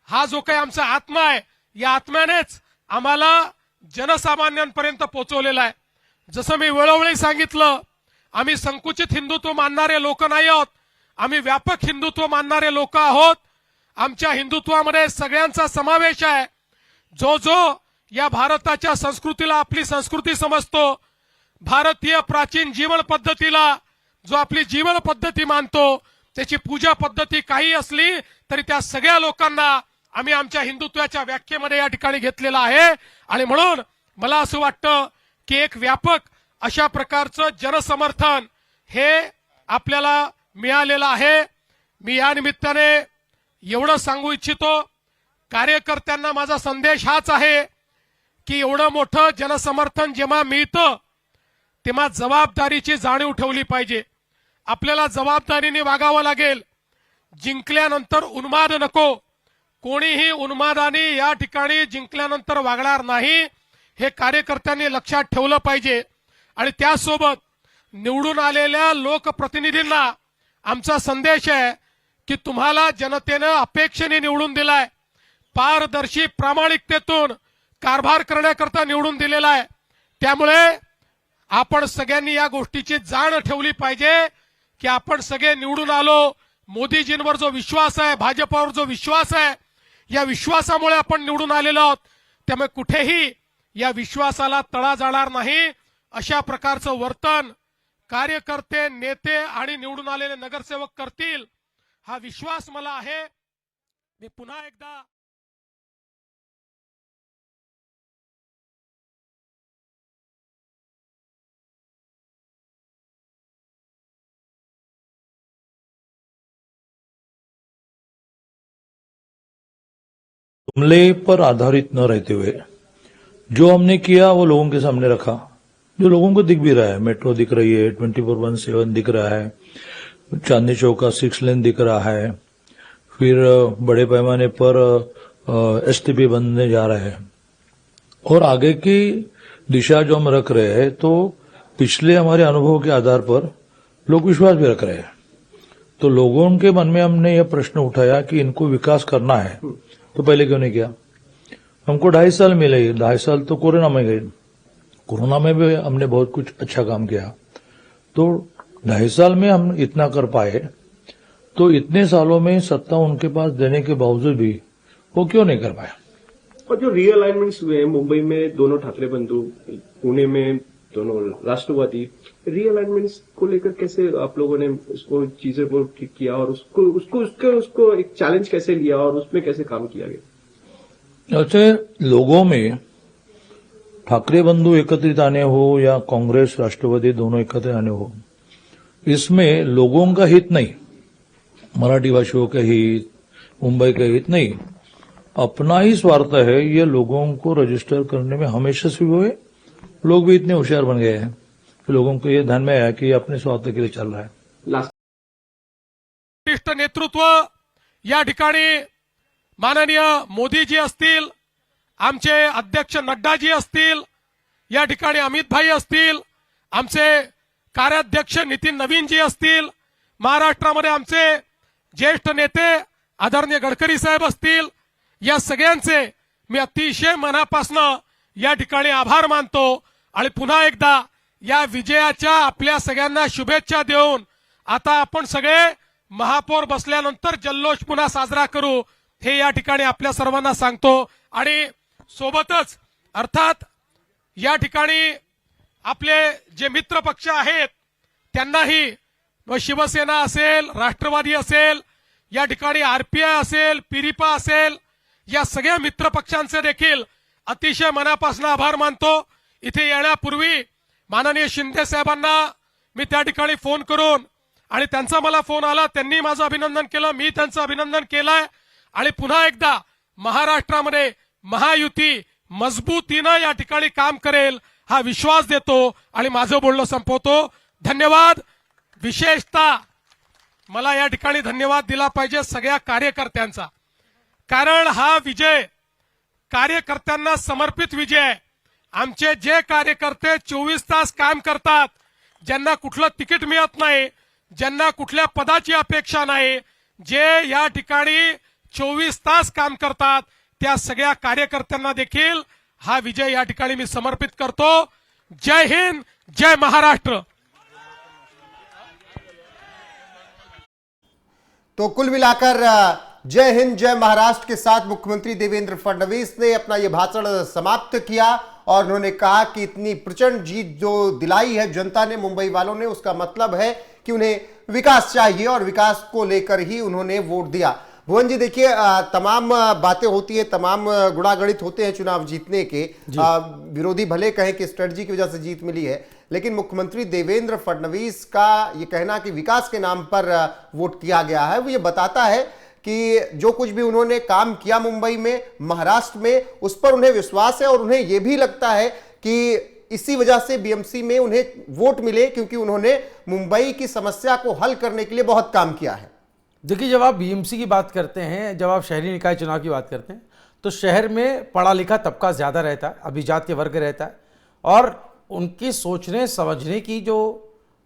हा जो काही आमचा आत्मा आहे, या आत्म्यानेच आम्हाला जनसामान्यांपर्यंत पोहोचवलेला आहे. जसं मी वेळोवेळी सांगितलं, आम्ही संकुचित हिंदुत्व मानणारे लोक नाही आहोत, आम्ही व्यापक हिंदुत्व मानणारे लोक आहोत. आमच्या हिंदुत्वामध्ये सगळ्यांचा समावेश आहे. जो जो या भारताच्या संस्कृतीला आपली संस्कृती समजतो, भारतीय प्राचीन जीवन पद्धतीला जो आपली जीवन पद्धती मानतो, त्याची पूजा पद्धती काही असली तरी त्या सगळ्या लोकांना आम्ही आमच्या हिंदुत्वाच्या व्याख्येमध्ये या ठिकाणी घेतलेला आहे. आणि म्हणून मला असं वाटतं की एक व्यापक अशा प्रकारचं जनसमर्थन हे आपल्याला मिळालेलं आहे. मी या निमित्ताने एवढं सांगू इच्छितो, कार्यकर्त्यांना माझा संदेश हाच आहे की एवढं मोठं जनसमर्थन जेव्हा मिळतं तेव्हा जबाबदारीची जाणीव ठेवली पाहिजे. आपल्याला जबाबदारीने वागावं लागेल. जिंकल्यानंतर उन्माद नको. कोणीही उन्मादाने या ठिकाणी जिंकल्यानंतर वागणार नाही, हे कार्यकर्त्यांनी लक्षात ठेवलं पाहिजे. आणि त्यासोबत निवडून आलेल्या लोकप्रतिनिधींना आमचा संदेश आहे की तुम्हाला जनतेनं अपेक्षेने निवडून दिलाय, पारदर्शी प्रामाणिकतेतून कारभार करण्याकरता निवडून दिलेला आहे. त्यामुळे आपण सगळ्यांनी या गोष्टीची जाण ठेवली पाहिजे की आपण सगळे निवडून आलो. मोदीजींवर जो विश्वास आहे, भाजपावर जो विश्वास आहे, या विश्वासामुळे आपण निवडून आलेलो आहोत. त्यामुळे कुठेही या विश्वासाला तडा जाणार नाही, अशा प्रकारचं वर्तन कार्यकर्ते, नेते आणि निवडून आलेले नगरसेवक करतील, हा विश्वास मला आहे. मी पुन्हा एकदा जुमले पर आधारित न रहते हुए जो हमने किया वो लोगों के सामने रखा, जो लोगों को दिख भी रहा है. मेट्रो दिख रही है, 24/7 दिख रहा है, चांदनी चौक का 6 लेन दिख रहा है, फिर बड़े पैमाने पर एसटीपी बनने जा रहा है. और आगे की दिशा जो हम रख रहे हैं, तो पिछले हमारे अनुभव के आधार पर लोग विश्वास भी रख रहे हैं. तो लोगों के मन में हमने यह प्रश्न उठाया कि इनको विकास करना है तो पहले क्यों नहीं किया. हमको 2.5 साल मिले. 2.5 साल तो कोरोना में गए. कोरोना में भी हमने बहुत कुछ अच्छा काम किया. तो 2.5 साल में हम इतना कर पाए, तो इतने सालों में सत्ता उनके पास देने के बावजूद भी वो क्यों नहीं कर पाए. और जो रीअलाइनमेंट्स हुए हैं, मुंबई में दोनों ठाकरे बंधु, पुणे में दोनों राष्ट्रवादी, रीअलाइनमेंट्स को लेकर कैसे आप लोगों ने उसको चीजें को ठीक किया और उसको एक चैलेंज कैसे लिया और उसमें कैसे काम किया गया. ऐसे लोगों में ठाकरे बंधु एकत्रित आने हो या कांग्रेस राष्ट्रवादी दोनों एकत्रित आने हो, इसमें लोगों का हित नहीं, मराठी भाषियों का हित, मुंबई का हित नहीं, अपना ही स्वार्थ है. ये लोगों को रजिस्टर करने में हमेशा से हुए. लोग भी इतने होशियार बन गए हैं कि लोगों को ये ध्यान में आया कि ये अपने स्वार्थ के लिए चल रहा है. वरिष्ठ नेतृत्व या ठिकाणी माननीय मोदीजी असतील, आमचे अध्यक्ष नड्डाजी असतील, या ठिकाणी अमित भाई असतील, आमचे कार्याध्यक्ष नितीन नवीनजी असतील, महाराष्ट्रामध्ये आमचे ज्येष्ठ नेते आदरणीय गडकरी साहेब असतील, या सगळ्यांचे मी अतिशय मनापासून या ठिकाणी आभार मानतो. आणि पुन्हा एकदा या विजयाच्या आपल्या सगळ्यांना शुभेच्छा देऊन आता आपण सगळे महापौर बसल्यानंतर जल्लोष पुन्हा साजरा करू, हे या ठिकाणी आपल्या सर्वांना सांगतो. आणि सोबतच अर्थात या ठिकाणी आपले जे मित्र पक्ष आहेत त्यांनाही, शिवसेना असेल, राष्ट्रवादी असेल, या ठिकाणी आरपीआय असेल, पिरिपा असेल, या सगळ्या मित्र पक्षांचे देखील अतिशय मनापासून आभार मानतो. इथे येण्यापूर्वी माननीय शिंदे साहेबांना मी त्या ठिकाणी फोन करून, आणि त्यांचा मला फोन आला, त्यांनी माझं अभिनंदन केलं, मी त्यांचं अभिनंदन केलंय. आणि पुन्हा एकदा महाराष्ट्रामध्ये महायुती मजबूतीनं या ठिकाणी काम करेल हा विश्वास देतो आणि माझं बोलणं संपवतो. धन्यवाद. विशेषतः मला या ठिकाणी धन्यवाद दिला पाहिजे सगळ्या कार्यकर्त्यांचा, कारण हा विजय कार्यकर्त्यांना समर्पित विजय आहे. आमचे जे कार्यकर्ते 24 तास काम करतात, ज्यांना कुठलं तिकीट मिळत नाही, ज्यांना कुठल्या पदाची अपेक्षा नाही, जे या ठिकाणी 24 तास काम करतात त्या सगळ्या कार्यकर्त्यांना देखील हा विजय या ठिकाणी मी समर्पित करतो. जय हिंद, जय महाराष्ट्र. तो कुल मिलाकर जय हिंद जय महाराष्ट्र के साथ मुख्यमंत्री देवेंद्र फडणवीस ने अपना यह भाषण समाप्त किया और उन्होंने कहा कि इतनी प्रचंड जीत जो दिलाई है जनता ने, मुंबई वालों ने, उसका मतलब है कि उन्हें विकास चाहिए और विकास को लेकर ही उन्होंने वोट दिया. भुवन जी, देखिए, तमाम बातें होती है, तमाम गुणागणित होते हैं चुनाव जीतने के. विरोधी भले कहें कि स्ट्रेटजी की वजह से जीत मिली है, लेकिन मुख्यमंत्री देवेंद्र फडणवीस का यह कहना कि विकास के नाम पर वोट किया गया है, वो ये बताता है कि जो कुछ भी उन्होंने काम किया मुंबई में, महाराष्ट्र में, उस पर उन्हें विश्वास है और उन्हें यह भी लगता है कि इसी वजह से बीएमसी में उन्हें वोट मिले, क्योंकि उन्होंने मुंबई की समस्या को हल करने के लिए बहुत काम किया है. देखिए, जब आप बीएमसी की बात करते हैं, जब आप शहरी निकाय चुनाव की बात करते हैं, तो शहर में पढ़ा लिखा तबका ज़्यादा रहता है, अभिजात के वर्ग रहता है, और उनकी सोचने समझने की जो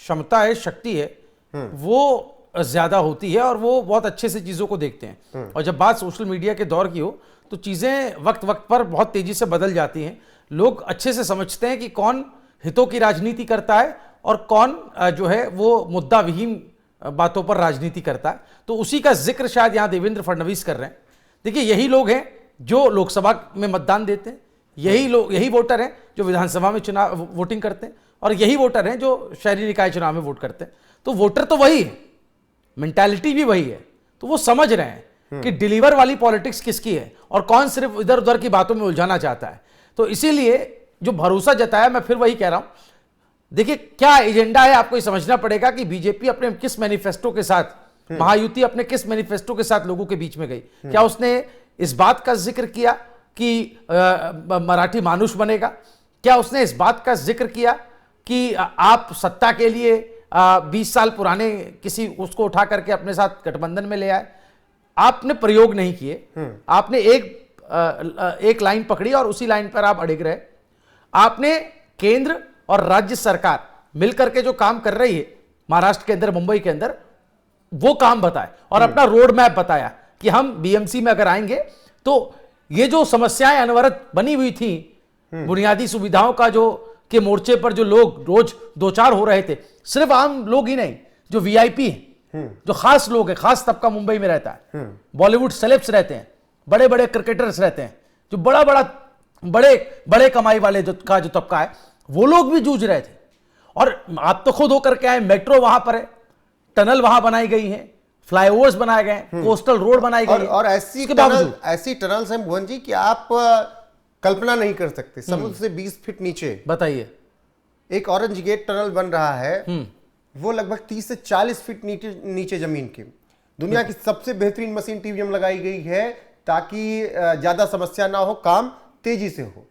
क्षमता है, शक्ति है, वो ज़्यादा होती है और वो बहुत अच्छे से चीज़ों को देखते हैं. और जब बात सोशल मीडिया के दौर की हो तो चीज़ें वक्त वक्त पर बहुत तेज़ी से बदल जाती हैं. लोग अच्छे से समझते हैं कि कौन हितों की राजनीति करता है और कौन जो है वो मुद्दा विहीन बातों पर राजनीति करता है. तो उसी का जिक्र शायद यहाँ देवेंद्र फडणवीस कर रहे हैं. देखिए, यही लोग हैं जो लोकसभा में मतदान देते हैं, यही वोटर हैं जो विधानसभा में चुनाव वोटिंग करते हैं, और यही वोटर हैं जो शहरी निकाय चुनाव में वोट करते हैं. तो वोटर तो वही है, मेंटालिटी भी वही है. तो वो समझ रहे हैं कि डिलीवर वाली पॉलिटिक्स किसकी है और कौन सिर्फ इधर उधर की बातों में उलझाना चाहता है. तो इसीलिए जो भरोसा जताया, मैं फिर वही कह रहा हूं, देखिए क्या एजेंडा है आपको ये समझना पड़ेगा कि बीजेपी अपने किस मैनिफेस्टो के साथ, महायुति अपने किस मैनिफेस्टो के साथ लोगों के बीच में गई. क्या उसने इस बात का जिक्र किया कि मराठी मानुष बनेगा? क्या उसने इस बात का जिक्र किया कि आप सत्ता के लिए 20 साल पुराने किसी उसको उठा करके अपने साथ गठबंधन में ले आए? आपने प्रयोग नहीं किए. आपने एक लाइन पकड़ी और उसी लाइन पर आप अड़िग रहे. आपने केंद्र और राज्य सरकार मिलकर के जो काम कर रही है महाराष्ट्र के अंदर, मुंबई के अंदर, वो काम बताए और अपना रोड मैप बताया कि हम बीएमसी में अगर आएंगे तो ये जो समस्याएं अनवरत बनी हुई थी, बुनियादी सुविधाओं का जो के मोर्चे पर जो लोग रोज दो चार हो रहे थे, सिर्फ आम लोग ही नहीं, जो वीआईपी हैं, जो खास लोग हैं, खास तबका मुंबई में रहता है, बॉलीवुड सेलेब्स रहते हैं, बड़े बड़े क्रिकेटर्स रहते हैं, जो बड़े कमाई वाले जो तबका है, वो लोग भी जूझ रहे थे. और आप तो खुद होकर के आए, मेट्रो वहां पर है, टनल वहां बनाई गई है, फ्लाईओवर्स बनाए गए, कोस्टल रोड बनाई गई और ऐसी टनल्स हैं भुवन जी कि आप कल्पना नहीं कर सकते. समुद्र से 20 फीट नीचे, बताइए, एक ऑरेंज गेट टनल बन रहा है, वो लगभग 30 से 40 फीट नीचे जमीन के. दुनिया की सबसे बेहतरीन मशीन टीवीएम लगाई गई है ताकि ज्यादा समस्या ना हो, काम तेजी से हो.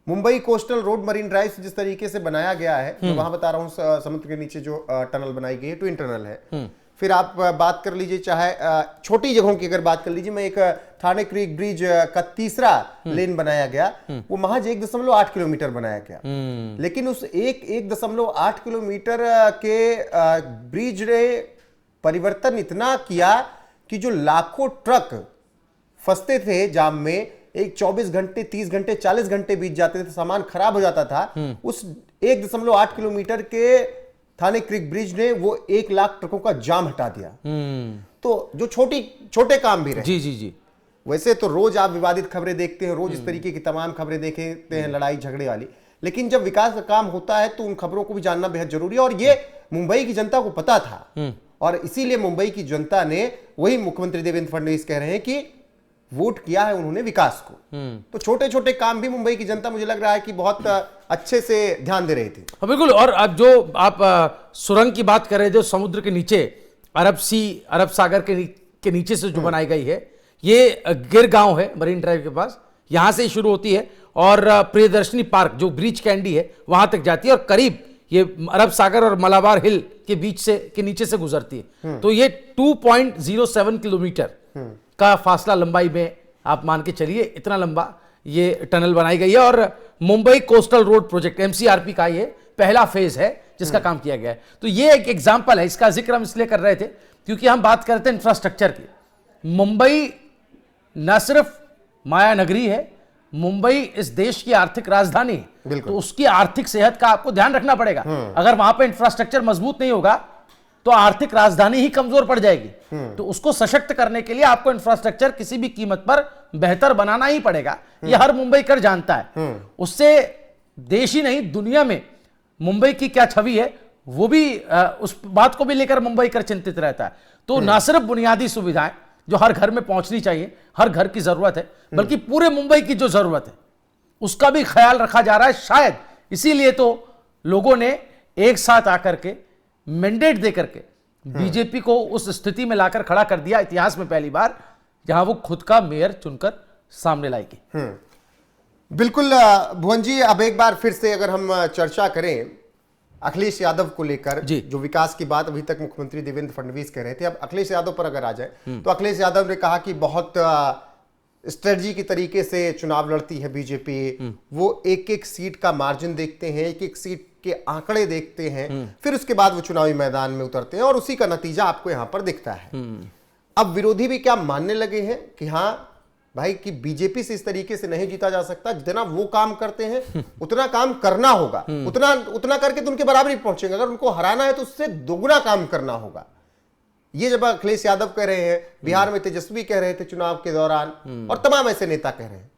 Mumbai coastal road marine drive जिस तरीके से बनाया गया है, मैं वहां बता रहा हूं, समुद्र के नीचे जो टनल बनाई गई है, ट्विन टनल है. फिर आप बात कर लीजिए, चाहे छोटी जगहों की अगर बात कर लीजिए, मैं एक थाने क्रीक ब्रिज का तीसरा लेन बनाया गया, वो महज 1.8 किलोमीटर बनाया गया. लेकिन उस 1.8 किलोमीटर के ब्रिज ने परिवर्तन इतना किया कि जो लाखों ट्रक फंसते थे जाम में, एक 24 घंटे, 30 घंटे, 40 घंटे बीत जाते थे, सामान खराब हो जाता था, उस 1.8 किलोमीटर के थाने क्रीक ब्रिज ने वो 1 लाख ट्रकों का जाम हटा दिया. तो जो छोटे काम भी रहे. जी. वैसे तो रोज आप विवादित खबरें देखते हैं, रोज इस तरीके की तमाम खबरें देखते हैं, लड़ाई झगड़े वाली, लेकिन जब विकास का काम होता है तो उन खबरों को भी जानना बेहद जरूरी है. और ये मुंबई की जनता को पता था, और इसीलिए मुंबई की जनता ने, वही मुख्यमंत्री देवेंद्र फडणवीस कह रहे हैं कि वोट किया है उन्होंने विकास को. तो छोटे छोटे काम भी मुंबई की जनता, मुझे लग रहा है कि बहुत अच्छे से ध्यान दे रही थी. बिल्कुल. और अब जो आप सुरंग की बात कर रहे थे, समुद्र के नीचे, अरब सागर के नीचे से जो बनाई गई है, ये गिर गांव है मरीन ड्राइव के पास, यहां से शुरू होती है और प्रियदर्शनी पार्क जो ब्रीच कैंडी है वहां तक जाती है, और करीब ये अरब सागर और मलाबार हिल के बीच से के नीचे से गुजरती है. तो ये 2.07 किलोमीटर का फासला लंबाई में आप मान के चलिए, इतना लंबा ये टनल बनाई गई है. और मुंबई कोस्टल रोड प्रोजेक्ट एमसीआरपी का ये पहला फेज है जिसका काम किया गया है. तो ये एक एग्जांपल है. इसका जिक्र हम इसलिए कर रहे थे क्योंकि हम बात करते हैं इंफ्रास्ट्रक्चर की, मुंबई न सिर्फ माया नगरी है, मुंबई इस देश की आर्थिक राजधानी है। बिल्कुल। तो उसकी आर्थिक सेहत का आपको ध्यान रखना पड़ेगा। अगर वहां पे इंफ्रास्ट्रक्चर मजबूत नहीं होगा तो आर्थिक राजधानी ही कमजोर पड़ जाएगी। तो उसको सशक्त करने के लिए आपको इंफ्रास्ट्रक्चर किसी भी कीमत पर बेहतर बनाना ही पड़ेगा। यह हर मुंबईकर जानता है। उससे देश ही नहीं, दुनिया में मुंबई की क्या छवि है वो भी उस बात को भी लेकर मुंबईकर चिंतित रहता है। तो ना सिर्फ बुनियादी सुविधाएं जो हर घर में पहुंचनी चाहिए, हर घर की जरूरत है, बल्कि पूरे मुंबई की जो जरूरत है उसका भी ख्याल रखा जा रहा है। शायद इसीलिए तो लोगों ने एक साथ आकर के मैंडेट देकर के बीजेपी को उस स्थिति में लाकर खड़ा कर दिया, इतिहास में पहली बार, जहां वो खुद का मेयर चुनकर सामने लाएगी। बिल्कुल भुवन जी, अब एक बार फिर से अगर हम चर्चा करें अखिलेश यादव को लेकर, जी। जो विकास की बात अभी तक मुख्यमंत्री देवेंद्र फडणवीस कह रहे थे, अब अखिलेश यादव पर अगर आ जाए तो अखिलेश यादव ने कहा कि बहुत स्ट्रेटजी की तरीके से चुनाव लड़ती है बीजेपी। वो एक एक सीट का मार्जिन देखते हैं, एक एक सीट के आंकड़े देखते हैं, फिर उसके बाद वो चुनावी मैदान में उतरते हैं और उसी का नतीजा आपको यहां पर दिखता है। अब विरोधी भी क्या मानने लगे हैं कि हाँ भाई कि बीजेपी से इस तरीके से नहीं जीता जा सकता, जितना वो काम करते हैं उतना काम करना होगा, उतना करके तो उनके बराबर ही पहुंचेंगे। अगर उनको हराना है तो उससे दोगुना काम करना होगा। ये जब अखिलेश यादव कह रहे हैं, बिहार में तेजस्वी कह रहे थे चुनाव के दौरान, और तमाम ऐसे नेता कह रहे हैं,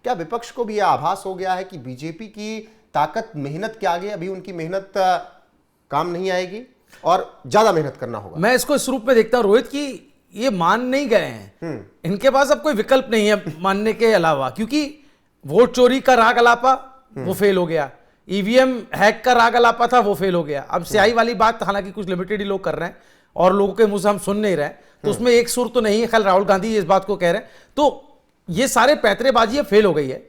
क्या विपक्ष को भी यह आभास हो गया है कि बीजेपी की ताकत मेहनत के आगे अभी उनकी मेहनत काम नहीं आएगी और ज्यादा मेहनत करना होगा? मैं इसको इस रूप में देखता हूं रोहित की ये मान नहीं गए हैं, इनके पास अब कोई विकल्प नहीं है मानने के अलावा, क्योंकि वोट चोरी का राग अलापा वो फेल हो गया, ईवीएम हैक का राग अलापा था वो फेल हो गया। अब स्याही वाली बात हालांकि कुछ लिमिटेड ही लोग कर रहे हैं और लोगों के मुंह से हम सुन नहीं रहे, तो उसमें एक सुर तो नहीं है। खैर राहुल गांधी इस बात को कह रहे हैं, तो ये सारे पैतरेबाजी फेल हो गई है।